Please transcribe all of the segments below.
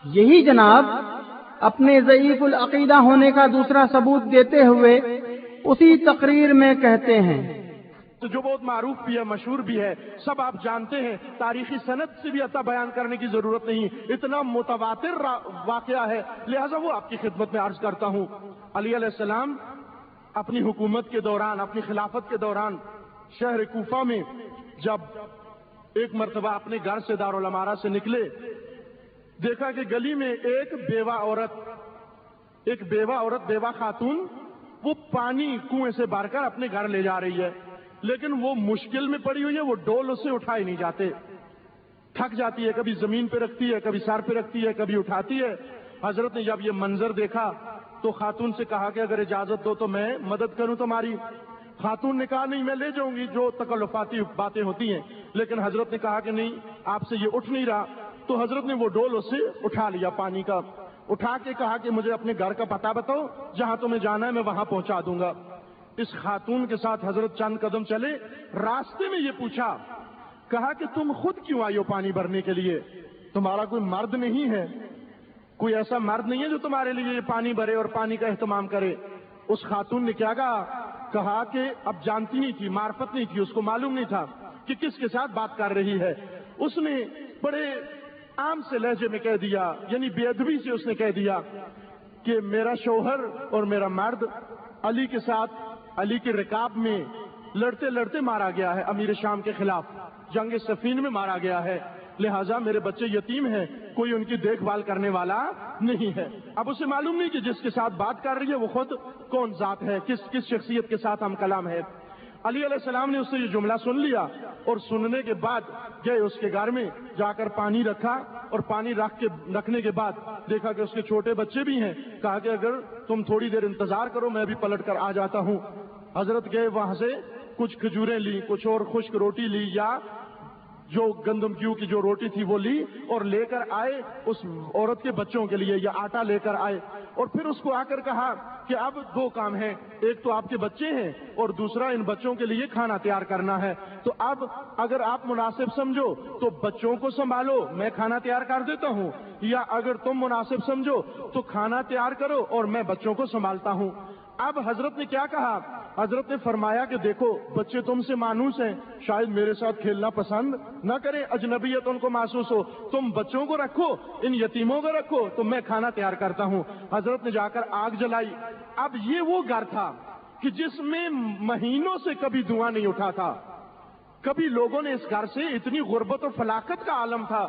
یہی جناب اپنے ضعیف العقیدہ ہونے کا دوسرا ثبوت دیتے ہوئے اسی تقریر میں کہتے ہیں، تو جو بہت معروف بھی ہے، مشہور بھی ہے، سب آپ جانتے ہیں، تاریخی سند سے بھی عطا بیان کرنے کی ضرورت نہیں، اتنا متواتر واقعہ ہے، لہذا وہ آپ کی خدمت میں عرض کرتا ہوں۔ علی علیہ السلام اپنی حکومت کے دوران، اپنی خلافت کے دوران شہر کوفہ میں جب ایک مرتبہ اپنے گھر سے دارالامارہ سے نکلے، دیکھا کہ گلی میں ایک بیوہ عورت، بیوہ خاتون، وہ پانی کنویں سے بھر کر اپنے گھر لے جا رہی ہے، لیکن وہ مشکل میں پڑی ہوئی ہے، وہ ڈول اسے اٹھائے نہیں جاتے، تھک جاتی ہے، کبھی زمین پہ رکھتی ہے، کبھی سر پہ رکھتی ہے، کبھی اٹھاتی ہے۔ حضرت نے جب یہ منظر دیکھا تو خاتون سے کہا کہ اگر اجازت دو تو میں مدد کروں تمہاری۔ خاتون نے کہا نہیں، میں لے جاؤں گی، جو تکلفاتی باتیں ہوتی ہیں، لیکن حضرت نے کہا کہ نہیں، آپ سے یہ اٹھ نہیں رہا، تو حضرت نے وہ ڈول اسے اٹھا لیا، پانی کا اٹھا کے کہا کہ مجھے اپنے گھر کا پتہ بتاؤ، جہاں تمہیں جانا ہے میں وہاں پہنچا دوں گا۔ اس خاتون کے ساتھ حضرت چند قدم چلے، راستے میں یہ پوچھا، کہا کہ تم خود کیوں آئی ہو پانی بھرنے کے لیے؟ تمہارا کوئی مرد نہیں ہے؟ کوئی ایسا مرد نہیں ہے جو تمہارے لیے یہ پانی بھرے اور پانی کا اہتمام کرے؟ اس خاتون نے کیا کہا کہ اب جانتی نہیں تھی، معرفت نہیں تھی، اس کو معلوم نہیں تھا کہ کس کے ساتھ بات کر رہی ہے۔ اس نے بڑے عام سے لہجے میں کہہ دیا، یعنی بے ادبی سے اس نے کہہ دیا کہ میرا شوہر اور میرا مرد علی کے ساتھ علی کے رکاب میں لڑتے لڑتے مارا گیا ہے، امیر شام کے خلاف جنگ صفین میں مارا گیا ہے، لہٰذا میرے بچے یتیم ہیں، کوئی ان کی دیکھ بھال کرنے والا نہیں ہے۔ اب اسے معلوم نہیں کہ جس کے ساتھ بات کر رہی ہے وہ خود کون ذات ہے، کس شخصیت کے ساتھ ہم کلام ہے۔ علی علیہ السلام نے اس سے یہ جملہ سن لیا اور سننے کے بعد گئے اس کے گھر میں، جا کر پانی رکھا اور پانی رکھنے کے بعد دیکھا کہ اس کے چھوٹے بچے بھی ہیں، کہا کہ اگر تم تھوڑی دیر انتظار کرو میں بھی پلٹ کر آ جاتا ہوں۔ حضرت گئے، وہاں سے کچھ کھجوریں لی، کچھ اور خشک روٹی لی، یا جو گندم گیہوں کی جو روٹی تھی وہ لی اور لے کر آئے اس عورت کے بچوں کے لیے، یا آٹا لے کر آئے، اور پھر اس کو آ کر کہا کہ اب دو کام ہیں، ایک تو آپ کے بچے ہیں اور دوسرا ان بچوں کے لیے کھانا تیار کرنا ہے، تو اب اگر آپ مناسب سمجھو تو بچوں کو سنبھالو، میں کھانا تیار کر دیتا ہوں، یا اگر تم مناسب سمجھو تو کھانا تیار کرو اور میں بچوں کو سنبھالتا ہوں۔ اب حضرت نے کیا کہا؟ حضرت نے فرمایا کہ دیکھو بچے تم سے مانوس ہیں، شاید میرے ساتھ کھیلنا پسند نہ کریں، اجنبیت ان کو محسوس ہو، تم بچوں کو رکھو، ان یتیموں کو رکھو، تو میں کھانا تیار کرتا ہوں۔ حضرت نے جا کر آگ جلائی۔ اب یہ وہ گھر تھا کہ جس میں مہینوں سے کبھی دھواں نہیں اٹھا تھا، کبھی لوگوں نے اس گھر سے اتنی غربت اور فلاکت کا عالم تھا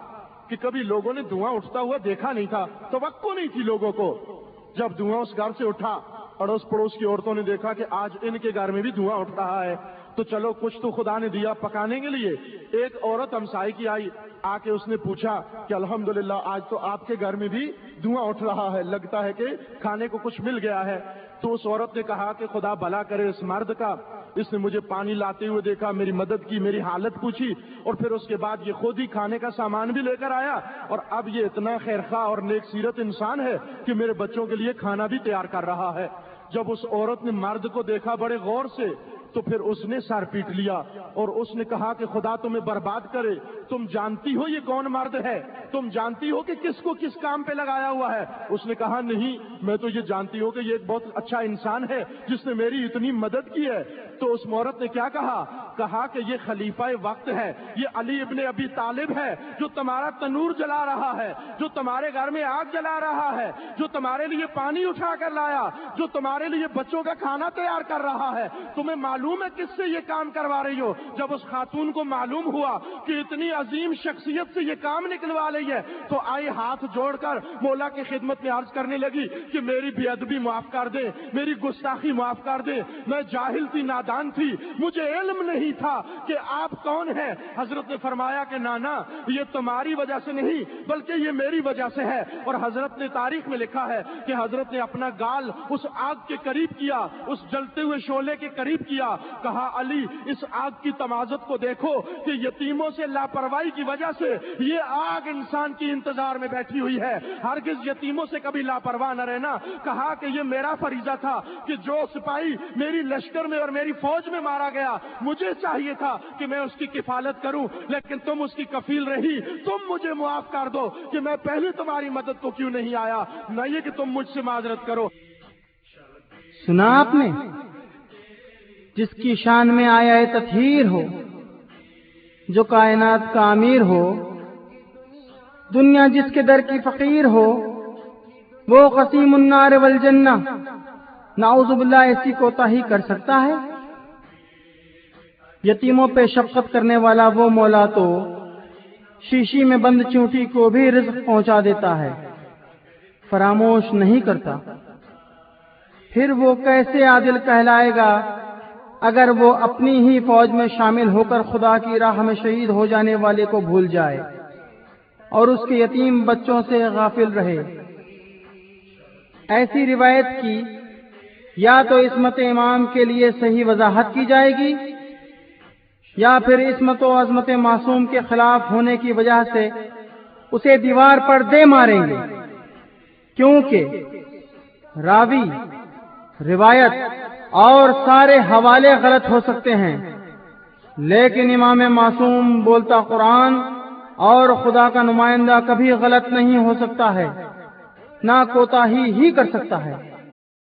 کہ کبھی لوگوں نے دھواں اٹھتا ہوا دیکھا نہیں تھا، توقع نہیں تھی لوگوں کو۔ جب دھواں اس گھر سے اٹھا، اڑوس پڑوس کی عورتوں نے دیکھا کہ آج ان کے گھر میں بھی دھواں اٹھ رہا ہے، تو چلو کچھ تو خدا نے دیا پکانے کے لیے۔ ایک عورت ہمسائے کی آئی، آ کے اس نے پوچھا کہ الحمدللہ آج تو آپ کے گھر میں بھی دھواں اٹھ رہا ہے، لگتا ہے کہ کھانے کو کچھ مل گیا ہے۔ تو اس عورت نے کہا کہ خدا بھلا کرے اس مرد کا، اس نے مجھے پانی لاتے ہوئے دیکھا، میری مدد کی، میری حالت پوچھی، اور پھر اس کے بعد یہ خود ہی کھانے کا سامان بھی لے کر آیا، اور اب یہ اتنا خیرخواہ اور نیک سیرت انسان ہے کہ میرے بچوں کے لیے کھانا بھی تیار کر رہا ہے۔ جب اس عورت نے مرد کو دیکھا بڑے غور سے، تو پھر اس نے سر پیٹ لیا اور اس نے کہا کہ خدا تمہیں برباد کرے، تم جانتی ہو یہ کون مرد ہے؟ تم جانتی ہو کہ کس کو کس کام پہ لگایا ہوا ہے؟ اس نے کہا نہیں، میں تو یہ جانتی ہوں کہ یہ ایک بہت اچھا انسان ہے جس نے میری اتنی مدد کی ہے۔ تو اس عورت نے کیا کہا کہ یہ خلیفہ وقت ہے، یہ علی ابن ابی طالب ہے جو تمہارا تنور جلا رہا ہے، جو تمہارے گھر میں آگ جلا رہا ہے، جو تمہارے لیے پانی اٹھا کر لایا، جو تمہارے لیے بچوں کا کھانا تیار کر رہا ہے۔ تمہیں معلوم ہے کس سے یہ کام کروا رہی ہو؟ جب اس خاتون کو معلوم ہوا کہ اتنی عظیم شخصیت سے یہ کام نکلوا رہی ہے تو آئی ہاتھ جوڑ کر مولا کی خدمت میں عرض کرنے لگی کہ میری بے ادبی معاف کر دے، میری گستاخی معاف کر دے، میں جاہل تھی، نادان تھی، مجھے علم نہیں تھا کہ آپ کون ہیں۔ حضرت نے فرمایا کہ نانا یہ تمہاری وجہ سے نہیں بلکہ یہ میری وجہ سے ہے، اور حضرت نے تاریخ میں لکھا ہے کہ حضرت نے اپنا گال اس آگ کے قریب کیا، اس جلتے ہوئے شعلے کے قریب کیا، دیا. کہا علی اس آگ کی تمازت کو دیکھو کہ یتیموں سے لاپرواہی کی وجہ سے یہ آگ انسان کی انتظار میں بیٹھی ہوئی ہے. ہرگز یتیموں سے کبھی لاپرواہ نہ رہنا. کہا کہ یہ میرا فریضہ تھا کہ جو سپاہی میری لشکر میں اور میری فوج میں مارا گیا مجھے چاہیے تھا کہ میں اس کی کفالت کروں, لیکن تم اس کی کفیل رہی. تم مجھے معاف کر دو کہ میں پہلے تمہاری مدد کو کیوں نہیں آیا, نہ یہ کہ تم مجھ سے معذرت کرو. سنا آپ نے جس کی شان میں آیا تطہیر ہو, جو کائنات کا امیر ہو, دنیا جس کے در کی فقیر ہو, وہ قسیم النار والجنہ, نعوذ باللہ ایسی کوتاہی کر سکتا ہے؟ یتیموں پہ شفقت کرنے والا وہ مولا تو شیشی میں بند چونٹی کو بھی رزق پہنچا دیتا ہے, فراموش نہیں کرتا. پھر وہ کیسے عادل کہلائے گا اگر وہ اپنی ہی فوج میں شامل ہو کر خدا کی راہ میں شہید ہو جانے والے کو بھول جائے اور اس کے یتیم بچوں سے غافل رہے. ایسی روایت کی یا تو عصمت امام کے لیے صحیح وضاحت کی جائے گی یا پھر عصمت و عظمت معصوم کے خلاف ہونے کی وجہ سے اسے دیوار پر دے ماریں گے, کیونکہ راوی, روایت اور سارے حوالے غلط ہو سکتے ہیں, لیکن امام معصوم بولتا قرآن اور خدا کا نمائندہ کبھی غلط نہیں ہو سکتا ہے, نہ کوتاہی ہی کر سکتا ہے.